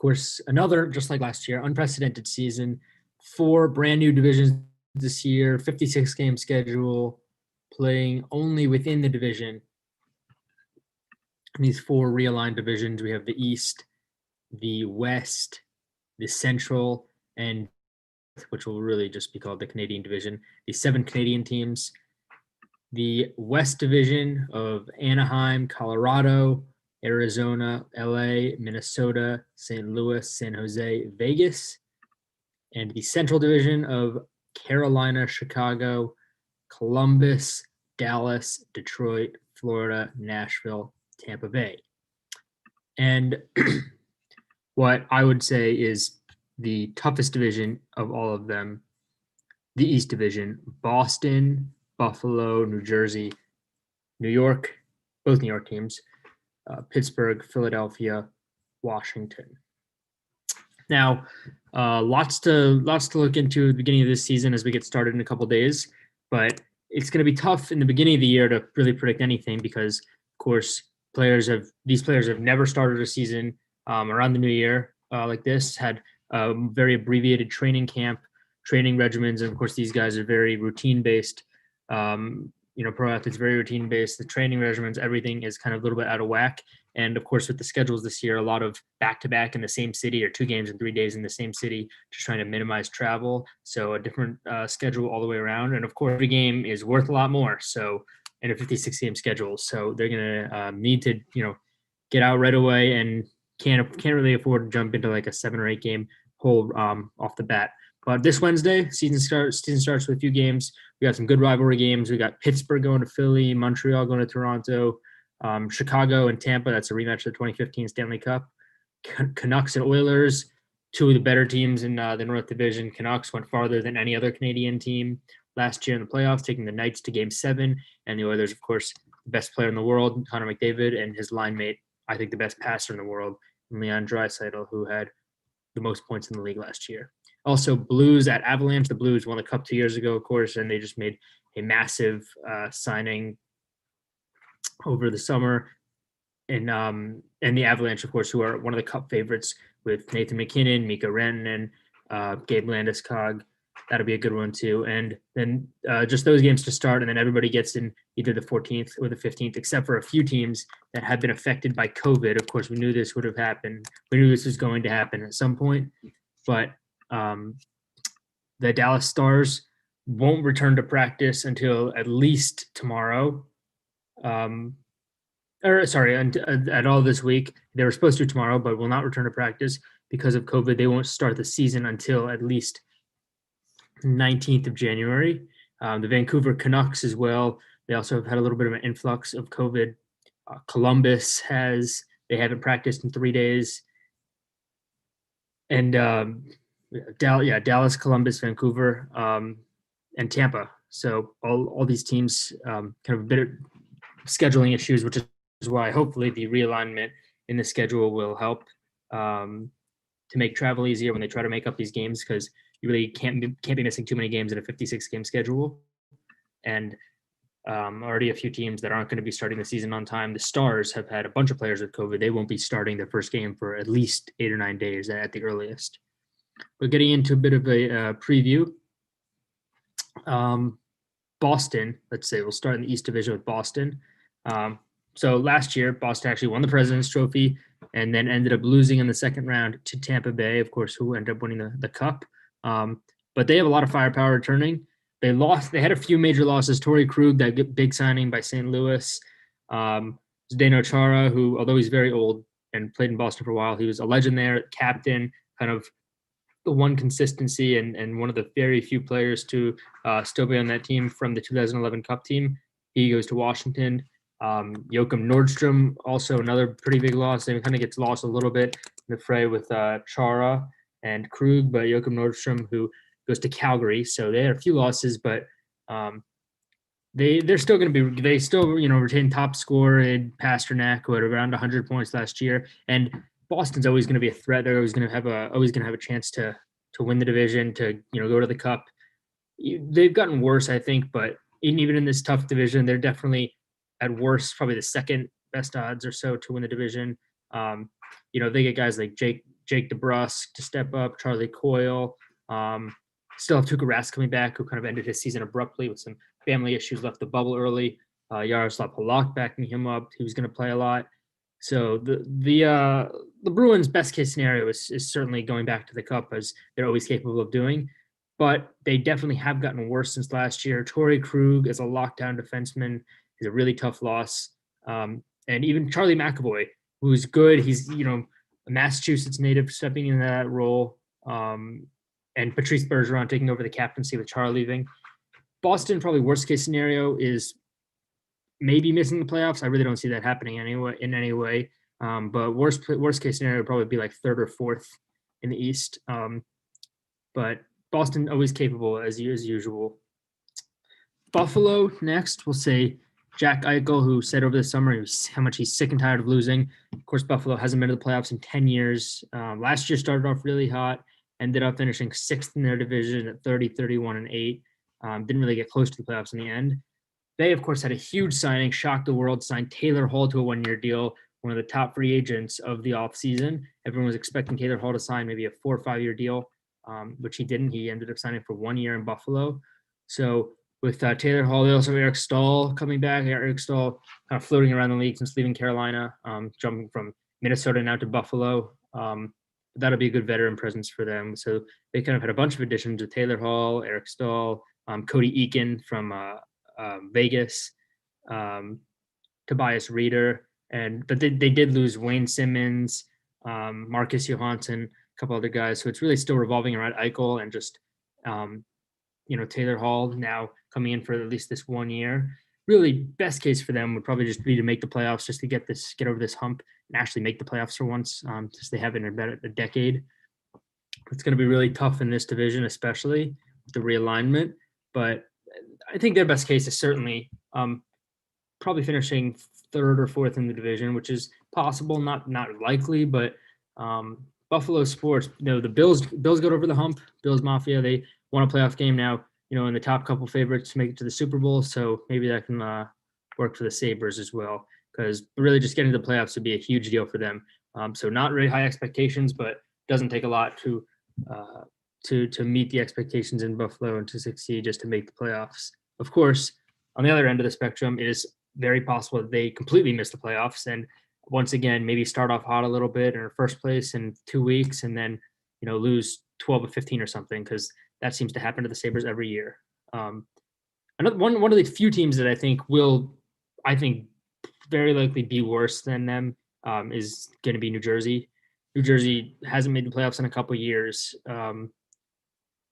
course, another, just like last year, unprecedented season, 4 brand new divisions this year, 56 game schedule, playing only within the division. In these 4 realigned divisions, we have the East, the West, the Central, and which will really just be called the Canadian division, the 7 Canadian teams, the West division of Anaheim, Colorado, Arizona, LA, Minnesota, St. Louis, San Jose, Vegas, and the Central division of Carolina, Chicago, Columbus, Dallas, Detroit, Florida, Nashville, Tampa Bay. And what I would say is the toughest division of all of them, the East Division, Boston, Buffalo, New Jersey, New York, both New York teams, Pittsburgh, Philadelphia, Washington. Now, lots to look into at the beginning of this season as we get started in a couple days, but it's going to be tough in the beginning of the year to really predict anything because, of course, these players have never started a season around the new year like this, had very abbreviated training camp, training regimens, and of course these guys are very routine based. Pro athletes very routine based. The training regimens, everything is kind of a little bit out of whack. And of course, with the schedules this year, a lot of back-to-back in the same city or 2 games in 3 days in the same city, just trying to minimize travel. So a different schedule all the way around. And of course, every game is worth a lot more. So in a 56 game schedule, so they're going to need to get out right away and can't really afford to jump into like a 7 or 8 game hole off the bat. But this Wednesday, season starts with a few games. We got some good rivalry games. We got Pittsburgh going to Philly, Montreal going to Toronto, Chicago and Tampa. That's a rematch of the 2015 Stanley Cup. Canucks and Oilers, 2 of the better teams in the North Division. Canucks went farther than any other Canadian team last year in the playoffs, taking the Knights to Game 7. And the Oilers, of course, the best player in the world, Connor McDavid, and his line mate, I think the best passer in the world, Leon Draisaitl, who had the most points in the league last year. Also, Blues at Avalanche. The Blues won the Cup 2 years ago, of course, and they just made a massive signing over the summer. And the Avalanche, of course, who are one of the Cup favorites with Nathan McKinnon, Mikko Rantanen, Gabe Landeskog. That'll be a good one, too. And then just those games to start, and then everybody gets in either the 14th or the 15th, except for a few teams that have been affected by COVID. Of course, we knew this would have happened. We knew this was going to happen at some point. But the Dallas Stars won't return to practice until at least tomorrow. At all this week. They were supposed to tomorrow, but will not return to practice because of COVID. They won't start the season until at least 19th of January. The Vancouver Canucks as well. They also have had a little bit of an influx of COVID. Columbus they haven't practiced in 3 days. And Dallas, Columbus, Vancouver, and Tampa. So all these teams kind of a bit of scheduling issues, which is why hopefully the realignment in the schedule will help to make travel easier when they try to make up these games, because you really can't be missing too many games in a 56 game schedule. And already a few teams that aren't going to be starting the season on time. The Stars have had a bunch of players with COVID. They won't be starting their first game for at least 8 or 9 days at the earliest. But getting into a bit of a preview, Boston, let's say we'll start in the East Division with Boston. So last year, Boston actually won the President's Trophy and then ended up losing in the second round to Tampa Bay, of course, who ended up winning the Cup. But they have a lot of firepower returning. They had a few major losses. Torrey Krug, that big signing by St. Louis. Zdeno Chara, who, although he's very old and played in Boston for a while, he was a legend there, captain, kind of the one consistency and one of the very few players to still be on that team from the 2011 Cup team. He goes to Washington. Joachim Nordstrom, also another pretty big loss. He kind of gets lost a little bit in the fray with Chara and Krug, but Joachim Nordstrom, who goes to Calgary. So they had a few losses, but they're still going to be. They still retain top scorer in Pasternak, who had around 100 points last year, and Boston's always going to be a threat. They're always going to have a chance to win the division, to go to the Cup. They've gotten worse, I think, but even in this tough division, they're definitely at worst probably the second best odds or so to win the division. They get guys like Jake DeBrusk to step up, Charlie Coyle. Still have Tuukka Rask coming back, who kind of ended his season abruptly with some family issues, left the bubble early. Yaroslav Halak backing him up. He was going to play a lot. So the Bruins' best case scenario is certainly going back to the Cup, as they're always capable of doing. But they definitely have gotten worse since last year. Torrey Krug is a lockdown defenseman. He's a really tough loss. And even Charlie McAvoy, who's good. He's, a Massachusetts native stepping into that role. And Patrice Bergeron taking over the captaincy with Char leaving. Boston, probably worst case scenario, is maybe missing the playoffs. I really don't see that happening in any way. But worst case scenario would probably be like third or fourth in the East. But Boston always capable as usual. Buffalo next, we'll say Jack Eichel, who said over the summer how much he's sick and tired of losing. Of course, Buffalo hasn't been to the playoffs in 10 years. Last year started off really hot, ended up finishing sixth in their division at 30-31-8. Didn't really get close to the playoffs in the end. They, of course, had a huge signing, shocked the world, signed Taylor Hall to a one-year deal, one of the top free agents of the offseason. Everyone was expecting Taylor Hall to sign maybe a 4 or 5 year deal, which he didn't. He ended up signing for 1 year in Buffalo. So with Taylor Hall, they also have Eric Stahl coming back. Eric Stahl kind of floating around the league since leaving Carolina, jumping from Minnesota now to Buffalo. That'll be a good veteran presence for them. So they kind of had a bunch of additions with Taylor Hall, Eric Stahl, Cody Eakin from Vegas, Tobias Reeder, but they did lose Wayne Simmons, Marcus Johansson, a couple other guys. So it's really still revolving around Eichel and just Taylor Hall now coming in for at least this 1 year. Really, best case for them would probably just be to make the playoffs, just to get over this hump and actually make the playoffs for once, since they haven't in about a decade. It's going to be really tough in this division, especially with the realignment. But I think their best case is certainly probably finishing third or fourth in the division, which is possible, not likely. But Buffalo sports, the Bills got over the hump. Bills Mafia, they won a playoff game now, in the top couple favorites to make it to the Super Bowl. So maybe that can work for the Sabres as well, because really just getting to the playoffs would be a huge deal for them. So not really high expectations, but doesn't take a lot to meet the expectations in Buffalo and to succeed just to make the playoffs. Of course, on the other end of the spectrum, it is very possible that they completely miss the playoffs and once again maybe start off hot a little bit in first place in 2 weeks and then lose 12 or 15 or something, because that seems to happen to the Sabres every year. Another one of the few teams that I think will very likely be worse than them is going to be New Jersey. New Jersey hasn't made the playoffs in a couple of years.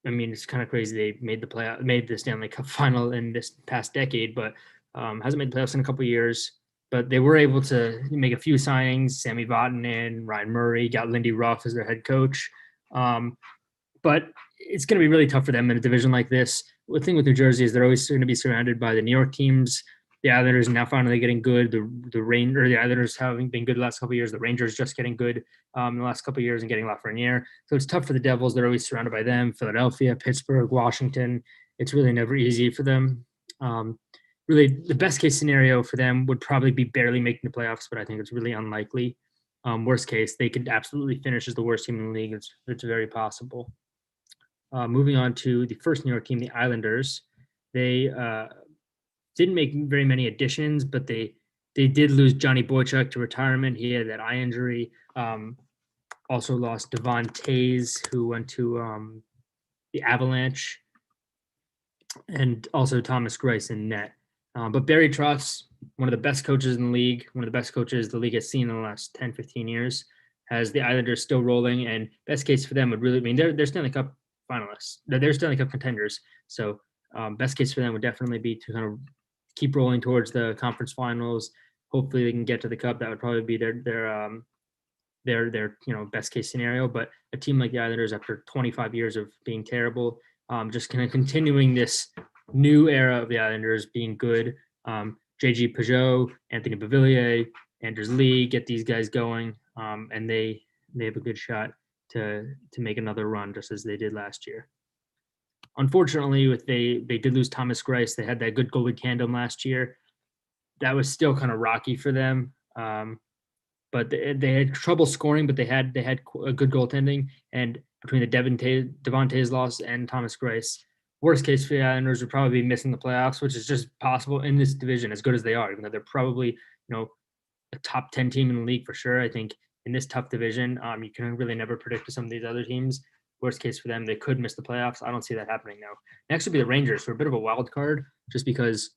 It's kind of crazy they made the Stanley Cup final in this past decade, but hasn't made the playoffs in a couple of years. But they were able to make a few signings. Sami Vatanen, Ryan Murray, got Lindy Ruff as their head coach. But it's going to be really tough for them in a division like this. The thing with New Jersey is they're always going to be surrounded by the New York teams. The Islanders now finally getting good. The Islanders having been good the last couple of years. The Rangers just getting good in the last couple of years and getting Lafreniere. So it's tough for the Devils. They're always surrounded by them. Philadelphia, Pittsburgh, Washington. It's really never easy for them. Really, the best case scenario for them would probably be barely making the playoffs, but I think it's really unlikely. Worst case, they could absolutely finish as the worst team in the league. It's very possible. Moving on to the first New York team, the Islanders. They didn't make very many additions, but they did lose Johnny Boychuk to retirement. He had that eye injury. Also lost Devon Tays, who went to the Avalanche, and also Thomas Greiss in net. But Barry Trotz, one of the best coaches in the league, one of the best coaches the league has seen in the last 10, 15 years, has the Islanders still rolling. And best case for them would really mean they're Stanley Cup finalists. They're Stanley Cup contenders. So best case for them would definitely be to kind of keep rolling towards the conference finals. Hopefully they can get to the Cup. That would probably be their best case scenario. But a team like the Islanders, after 25 years of being terrible, just kind of continuing this new era of the Islanders being good. JG Peugeot, Anthony Beauvillier, Anders Lee, get these guys going, and they have a good shot to make another run just as they did last year. Unfortunately, they did lose Thomas Greiss. They had that good goalie tandem last year. That was still kind of rocky for them. but they had trouble scoring, but they had a good goaltending. And between the Devontae's loss and Thomas Greiss, worst case for the Islanders would probably be missing the playoffs, which is just possible in this division, as good as they are, even though they're probably a top 10 team in the league for sure. I think in this tough division, you can really never predict some of these other teams. Worst case for them, they could miss the playoffs. I don't see that happening now. Next would be the Rangers, who are a bit of a wild card, just because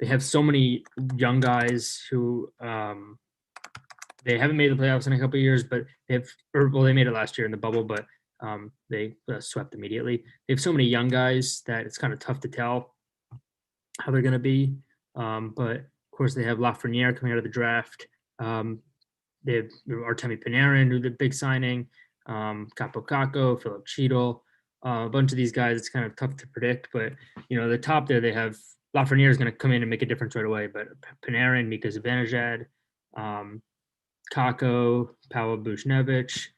they have so many young guys who they haven't made the playoffs in a couple of years, but they made it last year in the bubble, but they swept immediately. They have so many young guys that it's kind of tough to tell how they're going to be. But of course, they have Lafreniere coming out of the draft. They have Artemi Panarin, who's a big signing, Capo Caco, Philip Cheadle, a bunch of these guys. It's kind of tough to predict, but the top there, they have Lafreniere is going to come in and make a difference right away. But Panarin, Mika Zibanejad, Kako, Pavel Buchnevich,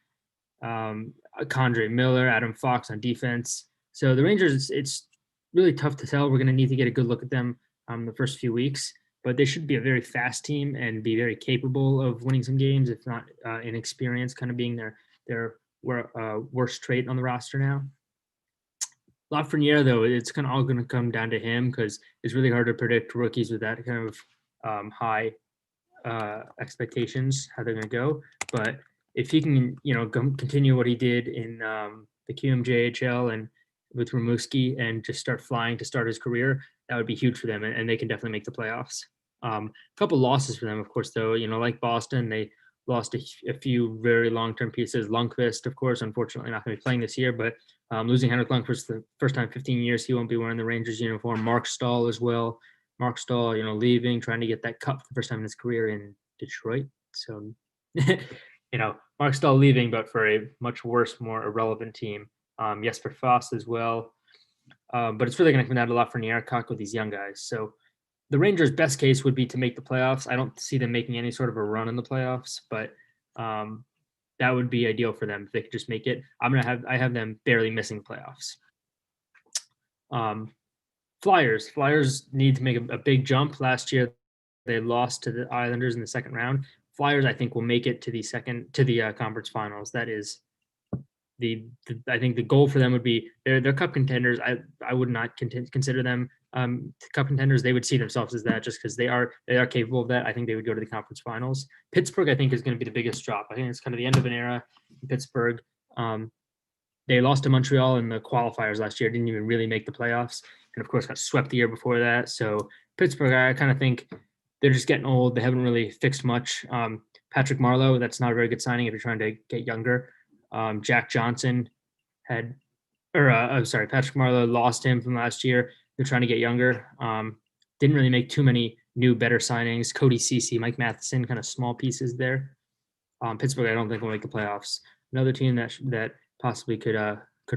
Condre Miller, Adam Fox on defense. So the Rangers, it's really tough to tell. We're going to need to get a good look at them the first few weeks, but they should be a very fast team and be very capable of winning some games, if not inexperience kind of being their worst trait on the roster now. Lafreniere, though, it's kind of all going to come down to him, because it's really hard to predict rookies with that kind of high expectations, how they're going to go. But if he can, continue what he did in the QMJHL and with Rimouski and just start flying to start his career, that would be huge for them, and they can definitely make the playoffs. A couple losses for them, of course, though. Like Boston, they lost a few very long-term pieces. Lundqvist, of course, unfortunately not going to be playing this year, but losing Henrik Lundqvist for the first time in 15 years, he won't be wearing the Rangers uniform. Mark Stahl as well. Mark Stahl, leaving, trying to get that cup for the first time in his career in Detroit. So, Mark Stahl leaving, but for a much worse, more irrelevant team. Jesper Fast as well. But it's really going to come down to Lafreniere, Kako with these young guys. So the Rangers' best case would be to make the playoffs. I don't see them making any sort of a run in the playoffs, but that would be ideal for them if they could just make it. I have them barely missing the playoffs. Flyers need to make a big jump. Last year, they lost to the Islanders in the second round. Flyers, I think, will make it to the conference finals. That is I think the goal for them would be they're cup contenders. I would not consider them cup contenders. They would see themselves as that, just because they are capable of that. I think they would go to the conference finals. Pittsburgh, I think, is going to be the biggest drop. I think it's kind of the end of an era in Pittsburgh. They lost to Montreal in the qualifiers last year, didn't even really make the playoffs, and of course got swept the year before that. So Pittsburgh, I kind of think they're just getting old. They haven't really fixed much. Patrick Marleau, that's not a very good signing if you're trying to get younger. Jack Johnson Patrick Marleau lost him from last year. They're trying to get younger. Didn't really make too many new, better signings. Cody Ceci, Mike Matheson, kind of small pieces there. Pittsburgh, I don't think will make the playoffs. Another team that possibly could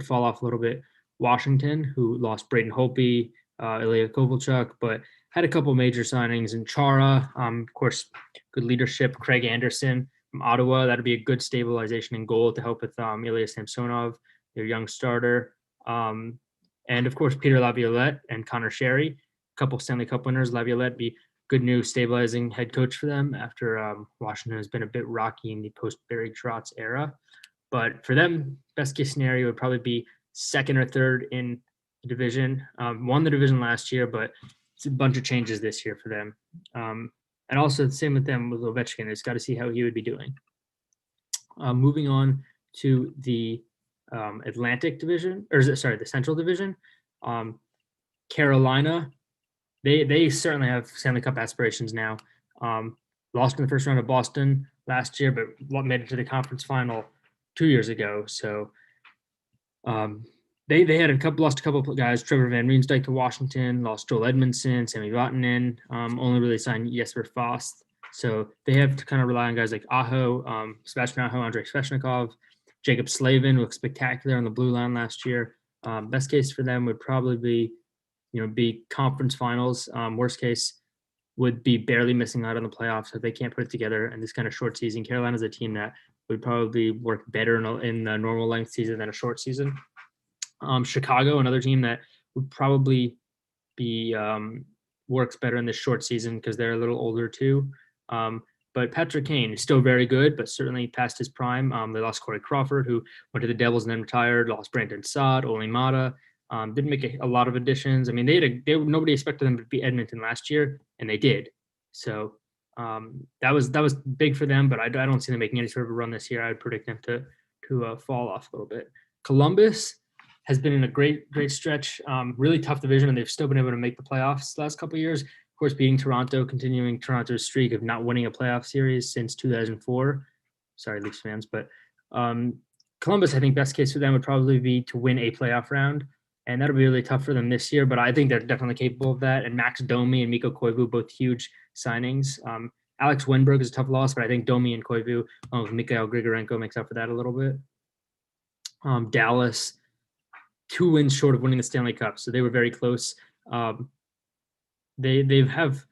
fall off a little bit. Washington, who lost Braden Holtby, Ilya Kovalchuk, but had a couple major signings in Chara. Of course, good leadership. Craig Anderson from Ottawa. That'd be a good stabilization in goal to help with Ilya Samsonov, their young starter. And of course, Peter Laviolette and Connor Sherry, a couple Stanley Cup winners. Laviolette be good new stabilizing head coach for them after Washington has been a bit rocky in the post-Barry Trotz era. But for them, best case scenario would probably be second or third in the division. Won the division last year, but it's a bunch of changes this year for them. And also the same with them with Ovechkin. It's got to see how he would be doing. Moving on to the Atlantic division, the Central division. Carolina, they certainly have Stanley Cup aspirations now. Lost in the first round of Boston last year, but made it to the conference final 2 years ago. So they had lost a couple of guys. Trevor Van Riemsdyk to Washington, lost Joel Edmondson, Sami Vatanen, only really signed Jesper Fast. So they have to kind of rely on guys like Aho, Sebastian Aho, Andrei Svechnikov, Jacob Slavin looked spectacular on the blue line last year. Best case for them would probably be conference finals. Worst case would be barely missing out on the playoffs if they can't put it together in this kind of short season. Carolina's a team that would probably work better in a normal length season than a short season. Chicago, another team that would probably be works better in this short season because they're a little older too. But Patrick Kane is still very good, but certainly past his prime. They lost Corey Crawford, who went to the Devils and then retired. Lost Brandon Saad, Oli Mata. Didn't make a lot of additions. I mean, nobody expected them to beat Edmonton last year, and they did. So that was big for them. But I don't see them making any sort of a run this year. I would predict them to fall off a little bit. Columbus has been in a great stretch. Really tough division, and they've still been able to make the playoffs the last couple of years. Of course, beating Toronto, continuing Toronto's streak of not winning a playoff series since 2004. Sorry, Leafs fans, but Columbus, I think best case for them would probably be to win a playoff round, and that'll be really tough for them this year. But I think they're definitely capable of that. And Max Domi and Mikko Koivu, both huge signings. Alex Wenberg is a tough loss, but I think Domi and Koivu, along with Mikhail Grigorenko, makes up for that a little bit. Dallas, 2 wins short of winning the Stanley Cup, so they were very close. They have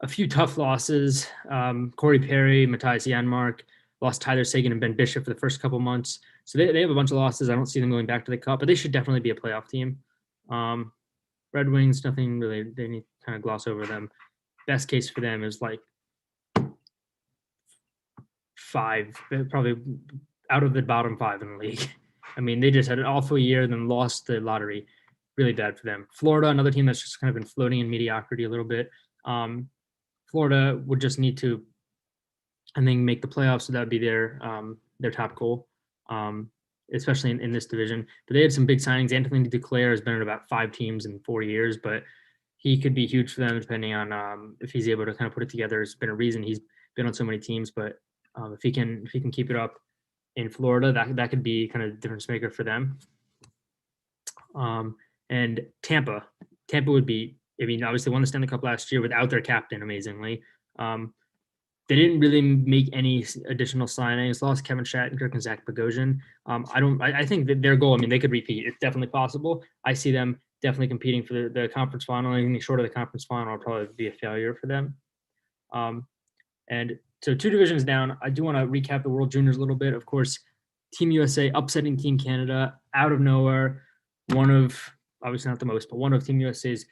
a few tough losses. Corey Perry, Matthias Janmark, lost Tyler Seguin and Ben Bishop for the first couple months. So they have a bunch of losses. I don't see them going back to the Cup, but they should definitely be a playoff team. Red Wings, nothing really. They need to kind of gloss over them. Best case for them is like 5, probably out of the bottom 5 in the league. I mean, they just had an awful year, then lost the lottery. Really bad for them. Florida, another team that's just kind of been floating in mediocrity a little bit. Florida would just need to, I think, make the playoffs, so that would be their top goal, especially in this division. But they had some big signings. Anthony Duclair has been in about 5 teams in 4 years, but he could be huge for them depending on if he's able to kind of put it together. It's been a reason he's been on so many teams, but if he can keep it up in Florida, that could be kind of a difference maker for them. And Tampa would be, I mean, obviously won the Stanley Cup last year without their captain, amazingly. They didn't really make any additional signings. Lost Kevin Shattenkirk and Zach Bogosian. I think that their goal, I mean, they could repeat. It's definitely possible. I see them definitely competing for the conference final. Anything short of the conference final will probably be a failure for them. And so 2 divisions down. I do want to recap the World Juniors a little bit. Of course, Team USA upsetting Team Canada out of nowhere. One of, obviously not the most, but one of Team USA's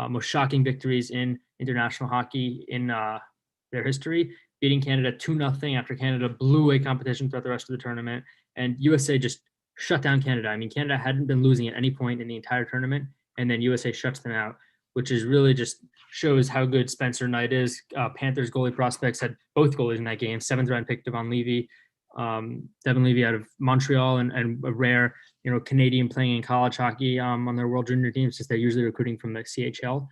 most shocking victories in international hockey in their history, beating Canada 2-0 after Canada blew away competition throughout the rest of the tournament. And USA just shut down Canada. I mean, Canada hadn't been losing at any point in the entire tournament, and then USA shuts them out, which is really just shows how good Spencer Knight is. Panthers goalie prospects had both goalies in that game. 7th round pick Devon Levy, Devon Levy out of Montreal, and a rare, Canadian playing in college hockey on their World Junior teams, since they're usually recruiting from the CHL.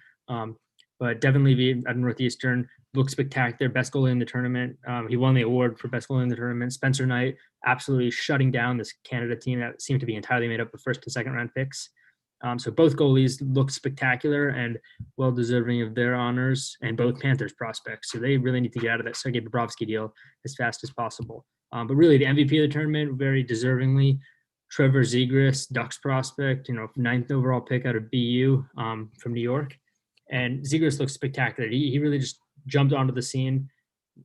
But Devon Levy at Northeastern looked spectacular, best goalie in the tournament. He won the award for best goalie in the tournament. Spencer Knight absolutely shutting down this Canada team that seemed to be entirely made up of 1st and 2nd round picks. So both goalies looked spectacular and well deserving of their honors, and both Panthers prospects. So they really need to get out of that Sergei Bobrovsky deal as fast as possible. But really, the MVP of the tournament, very deservingly, Trevor Zegras, Ducks prospect, 9th overall pick out of BU from New York. And Zegras looks spectacular. He really just jumped onto the scene.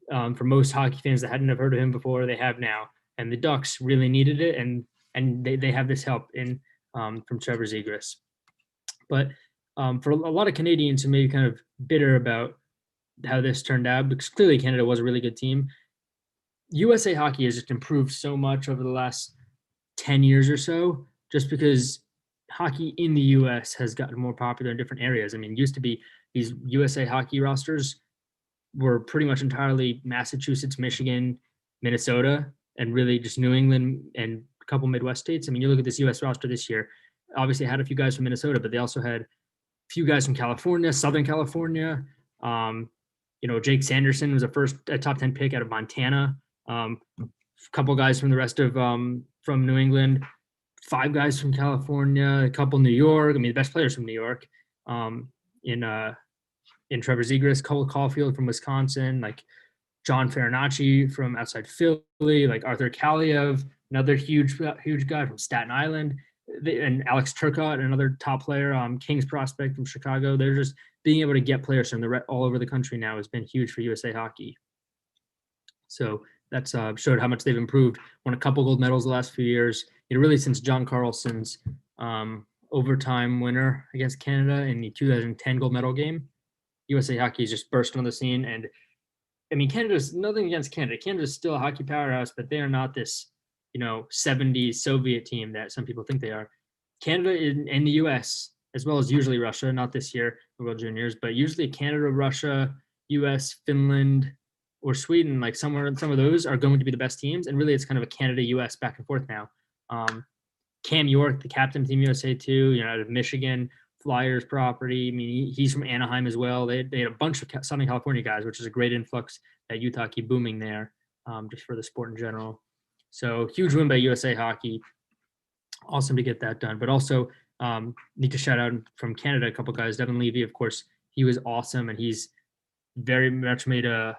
For most hockey fans that hadn't have heard of him before, they have now. And the Ducks really needed it, and they have this help from Trevor Zegras. But for a lot of Canadians who may be kind of bitter about how this turned out, because clearly Canada was a really good team, USA hockey has just improved so much over the last 10 years or so, just because hockey in the U.S. has gotten more popular in different areas. I mean, it used to be these USA hockey rosters were pretty much entirely Massachusetts, Michigan, Minnesota, and really just New England and a couple Midwest states. I mean, you look at this U.S. roster this year, obviously had a few guys from Minnesota, but they also had a few guys from California, Southern California. Jake Sanderson was a top 10 pick out of Montana. A couple guys from the rest of from New England, 5 guys from California, a couple New York. I mean, the best players from New York. In Trevor Zegras, Cole Caulfield from Wisconsin, like John Farinacci from outside Philly, like Arthur Kaliev, another huge guy from Staten Island, and Alex Turcotte, another top player, Kings prospect from Chicago. They're just being able to get players from all over the country now has been huge for USA hockey. So that's showed how much they've improved. Won a couple gold medals the last few years. Really since John Carlson's overtime winner against Canada in the 2010 gold medal game, USA hockey has just burst on the scene, and I mean, Canada's nothing against Canada. Canada's still a hockey powerhouse, but they are not this, 70s Soviet team that some people think they are. Canada and the US, as well as usually Russia, not this year, the World Juniors, but usually Canada, Russia, US, Finland, or Sweden, like somewhere some of those are going to be the best teams. And really, it's kind of a Canada US back and forth now. Cam York, the captain of Team USA too, out of Michigan, Flyers property. I mean, he's from Anaheim as well. They had a bunch of Southern California guys, which is a great influx that Utah keep booming there, just for the sport in general. So huge win by USA Hockey. Awesome to get that done. But also need to shout out from Canada a couple guys. Devin Levy, of course, he was awesome, and he's very much made a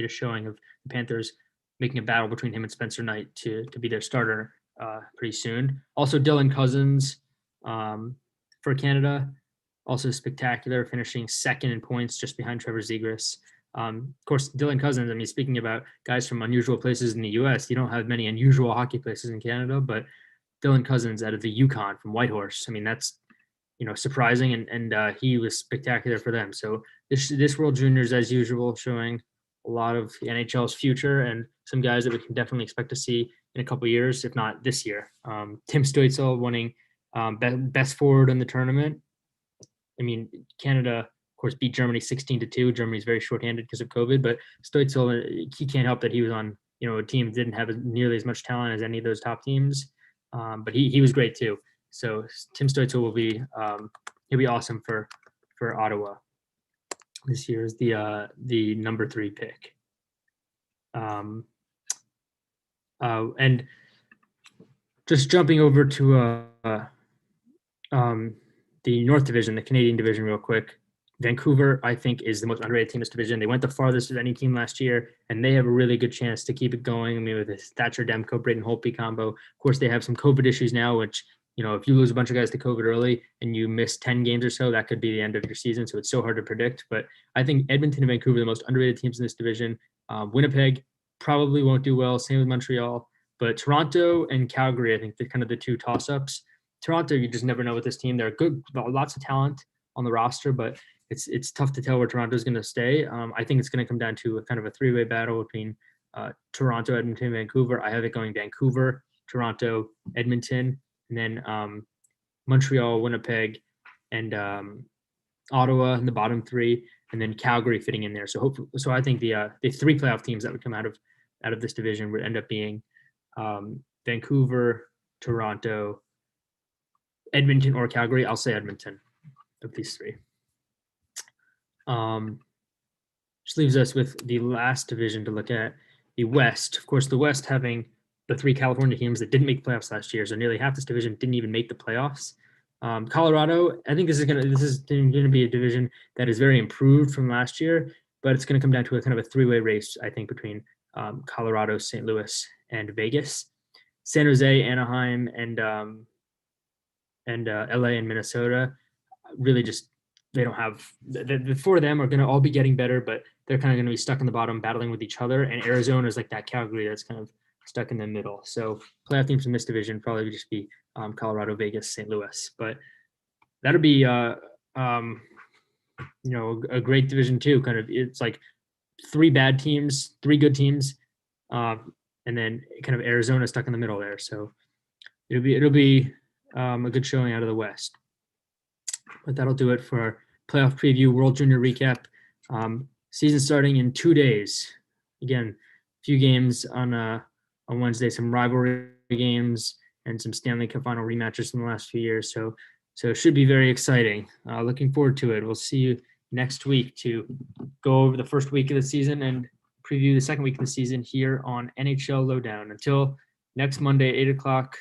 showing of the Panthers making a battle between him and Spencer Knight to be their starter pretty soon. Also, Dylan Cousins for Canada, also spectacular, finishing second in points just behind Trevor Zegras. Of course, Dylan Cousins, I mean, speaking about guys from unusual places in the U.S., you don't have many unusual hockey places in Canada, but Dylan Cousins out of the Yukon from Whitehorse, I mean, that's, surprising, and he was spectacular for them. So this World Juniors, as usual, showing a lot of the NHL's future and some guys that we can definitely expect to see in a couple of years, if not this year. Tim Stoitzl winning best forward in the tournament. I mean, Canada, of course, beat Germany 16-2. Germany's very shorthanded because of COVID, but Stoitzl, he can't help that he was on, a team that didn't have nearly as much talent as any of those top teams. But he was great too. So Tim Stoitzl will be he'll be awesome for Ottawa. This year is the number 3 pick. And just jumping over to the North Division, the Canadian Division, real quick. Vancouver, I think, is the most underrated team in this division. They went the farthest of any team last year, and they have a really good chance to keep it going. I mean, with this Thatcher Demko, Braden Holtby combo. Of course, they have some COVID issues now, which, if you lose a bunch of guys to COVID early and you miss 10 games or so, that could be the end of your season. So it's so hard to predict. But I think Edmonton and Vancouver are the most underrated teams in this division. Winnipeg probably won't do well. Same with Montreal. But Toronto and Calgary, I think, they're kind of the two toss-ups. Toronto, you just never know with this team. They're good, lots of talent on the roster, but it's tough to tell where Toronto is going to stay. I think it's going to come down to a kind of a 3-way battle between Toronto, Edmonton, Vancouver. I have it going Vancouver, Toronto, Edmonton, and then Montreal, Winnipeg, and Ottawa in the bottom 3, and then Calgary fitting in there. So I think the 3 playoff teams that would come out of this division would end up being Vancouver, Toronto, Edmonton, or Calgary. I'll say Edmonton of these 3. Which leaves us with the last division to look at, the West. Of course, the West having the 3 California teams that didn't make playoffs last year. So nearly half this division didn't even make the playoffs. Colorado, I think this is going to be a division that is very improved from last year, but it's going to come down to a kind of a 3-way race, I think, between Colorado, St. Louis, and Vegas. San Jose, Anaheim, and LA and Minnesota really just, they don't have the 4 of them are going to all be getting better, but they're kind of going to be stuck in the bottom battling with each other. And Arizona is like that Calgary that's kind of stuck in the middle. So playoff teams in this division probably would just be Colorado, Vegas, St. Louis. But that'll be a great division too. Kind of, it's like 3 bad teams, 3 good teams, and then kind of Arizona stuck in the middle there. So it'll be a good showing out of the West. But that'll do it for our playoff preview, World Junior recap. Season starting in 2 days. Again, a few games on Wednesday, some rivalry games, and some Stanley Cup final rematches from the last few years. So it should be very exciting. Looking forward to it. We'll see you next week to go over the first week of the season and preview the second week of the season here on NHL Lowdown. Until next Monday, 8 o'clock